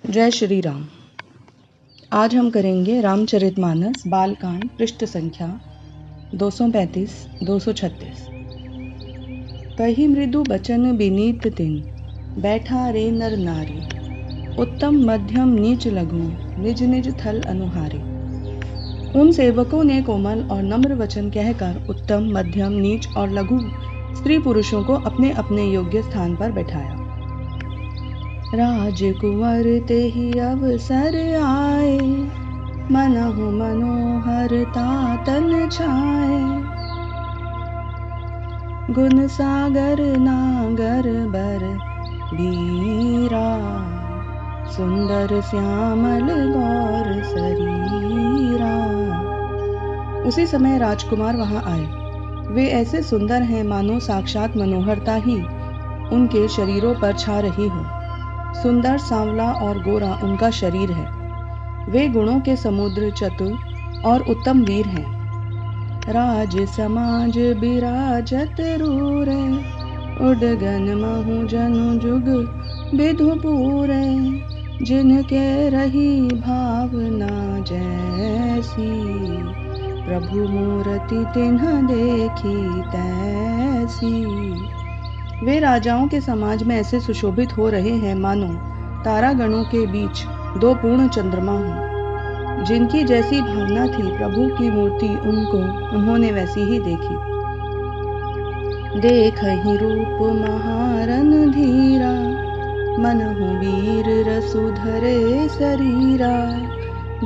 जय श्री राम। आज हम करेंगे रामचरितमानस बालकांड पृष्ठ संख्या 235-236। कही मृदु बचन बिनीत तिन, बैठा रे नर नारी, उत्तम मध्यम नीच लघु, निज निज थल अनुहारी। उन सेवकों ने कोमल और नम्र वचन कहकर उत्तम, मध्यम, नीच और लघु स्त्री पुरुषों को अपने अपने योग्य स्थान पर बैठाया। राजकुंवर तेहि अवसर आए, मनहु मनोहर तातन छाए। गुण सागर नागर बर बीरा, सुंदर श्यामल गौर शरीरा। उसी समय राजकुमार वहां आए। वे ऐसे सुंदर हैं मानो साक्षात मनोहरता ही उनके शरीरों पर छा रही हो। सुंदर, सांवला और गोरा उनका शरीर है। वे गुणों के समुद्र, चतुर और उत्तम वीर हैं। राज समाज बिराजत रूरे, उडगन महु जनु जुग विधुपुरे। जिनके रही भावना जैसी, प्रभु मूर्ति तिन्ह देखी तैसी। वे राजाओं के समाज में ऐसे सुशोभित हो रहे हैं मानो तारागणों के बीच दो पूर्ण चंद्रमा हों। जिनकी जैसी भावना थी प्रभु की मूर्ति उन्होंने वैसी ही देखी। देखहि रूप महारन धीरा, मनहु वीर रसु धरे शरीरा।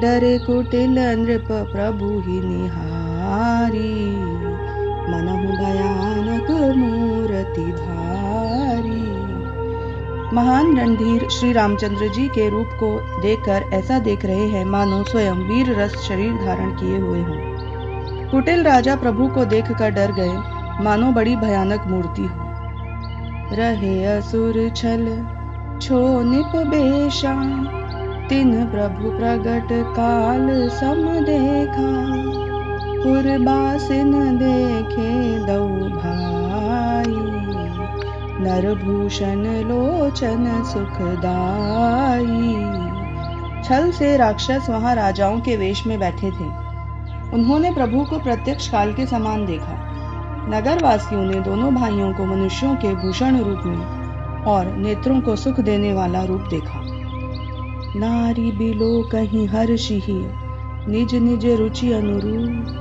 डरे कुटिल नृप प्रभु ही निहारी, मनहु भयानक मूर्ति भारी। महान रणधीर श्री रामचंद्र जी के रूप को देखकर ऐसा देख रहे हैं मानो स्वयं वीर रस शरीर धारण किए हुए हों। कुटिल राजा प्रभु को देखकर डर गए, मानो बड़ी भयानक मूर्ति हो। रहे असुर छल छो निप बेशा, तिन प्रभु प्रगट काल सम देखा। पुरबासिन देखे दौ भाई, नरभूषण लोचन सुखदाई। छल से राक्षस वहां राजाओं के वेश में बैठे थे। उन्होंने प्रभु को प्रत्यक्ष काल के समान देखा। नगरवासियों ने दोनों भाइयों को मनुष्यों के भूषण रूप में और नेत्रों को सुख देने वाला रूप देखा। नारी बिलो कहीं हर्षिही, निज निज रुचि अनुरूप।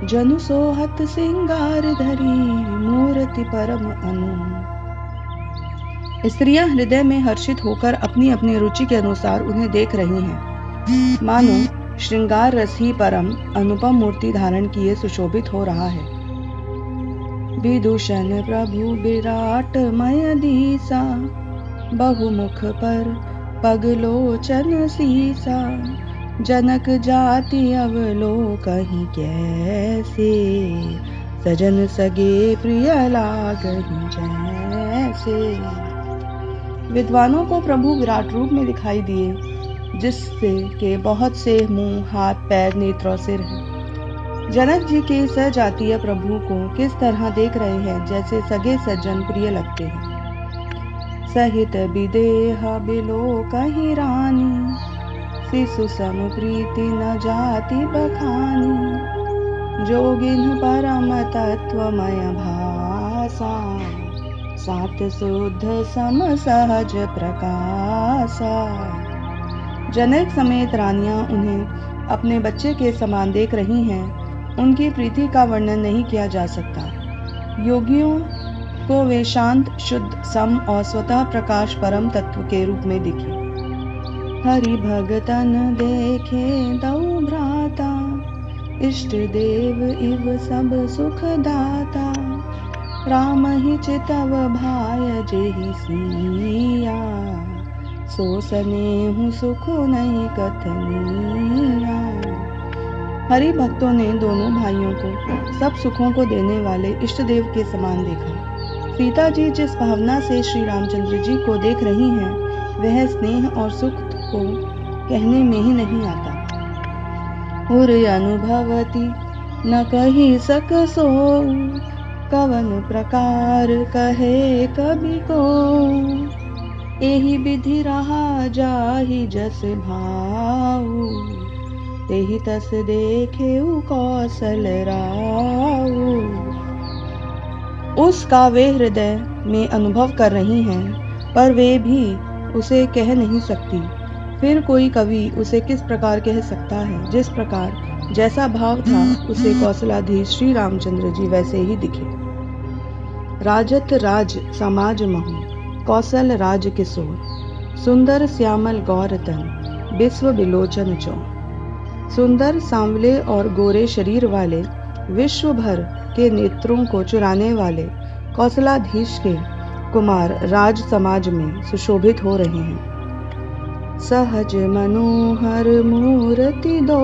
जनु सोहत सिंगार धरी, मूर्ति परम अनु। स्त्रियां हृदय में हर्षित होकर अपनी अपनी रुचि के अनुसार उन्हें देख रही हैं। मानो श्रृंगार रस ही परम अनुपम मूर्ति धारण किए सुशोभित हो रहा है। विदूषण प्रभु विराट मय दीसा, बहुमुख पर पगलोचन सीसा। जनक जाति अवलोकहि कैसे, सजन सगे प्रिय लागहि जैसे। विद्वानों को प्रभु विराट रूप में दिखाई दिए, जिससे के बहुत से मुंह, हाथ, पैर, नेत्र और सिर हैं। जनक जी के सजातीय प्रभु को किस तरह देख रहे हैं, जैसे सगे सज्जन प्रिय लगते हैं। सहित विदेह बिलोकहि रानी, शिशु सम प्रीति न जाति बखानी। जोगिन परम तत्वमय भासा, सात शुद्ध सम सहज प्रकाशा। जनक समेत रानियां उन्हें अपने बच्चे के समान देख रही हैं। उनकी प्रीति का वर्णन नहीं किया जा सकता। योगियों को वे शांत, शुद्ध, सम और स्वतः प्रकाश परम तत्व के रूप में दिखे। हरि भगतन देखे दौ भ्राता, इष्ट देव इव सब सुख दाता। राम ही चितव भाय जेहि सिया, सो स्नेहु सुख नहीं कथनिया। हरि भक्तों ने दोनों भाइयों को सब सुखों को देने वाले इष्ट देव के समान देखा। सीता जी जिस भावना से श्री रामचंद्र जी को देख रही हैं, वह स्नेह और सुख को कहने में ही नहीं आता। उर अनुभवती न कही सक सो, कवन प्रकार कहे कवि को। एहि विधि रहा जाहि जस भाऊ, तेहि तस देखेउ कौशल राऊ। उसका वे हृदय में अनुभव कर रही हैं, पर वे भी उसे कह नहीं सकती। फिर कोई कवि उसे किस प्रकार कह सकता है? जिस प्रकार जैसा भाव था उसे कौशलाधीश श्री रामचंद्र जी वैसे ही दिखे। राजत राज समाज महु, कौशल राज किशोर, सुंदर श्यामल गौर तन, विश्व विलोचन चौ। सुंदर सांवले और गोरे शरीर वाले, विश्व भर के नेत्रों को चुराने वाले कौशलाधीश के कुमार राज समाज में सुशोभित हो रहे हैं। सहज मनोहर मूर्ति दो,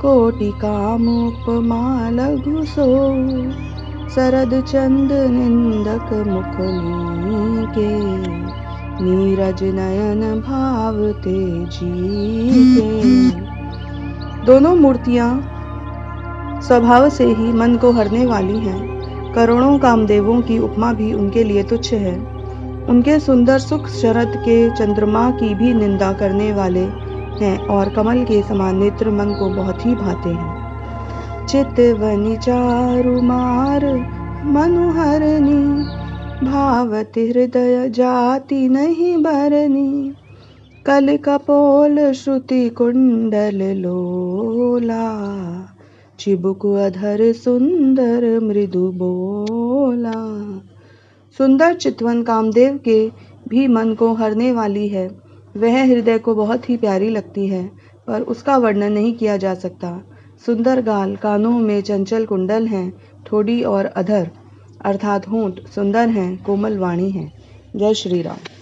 कोटि कामुपमा लघु सो। शरद चंद निंदक मुख लीके, नीरज नयन भाव तेजी के। दोनों मूर्तियां स्वभाव से ही मन को हरने वाली हैं। करोड़ों कामदेवों की उपमा भी उनके लिए तुच्छ है। उनके सुंदर सुख शरद के चंद्रमा की भी निंदा करने वाले हैं और कमल के समान नेत्र मन को बहुत ही भाते हैं। चितवनी चारु मार मनुहरनी, भावति हृदय जाति नहीं बरनी। कल कपोल श्रुति कुंडल लोला, चिबुक अधर सुंदर मृदु बोला। सुंदर चितवन कामदेव के भी मन को हरने वाली है। वह हृदय को बहुत ही प्यारी लगती है, पर उसका वर्णन नहीं किया जा सकता। सुंदर गाल, कानों में चंचल कुंडल हैं, ठोड़ी और अधर अर्थात होंठ सुंदर हैं, कोमल वाणी है। जय श्री राम।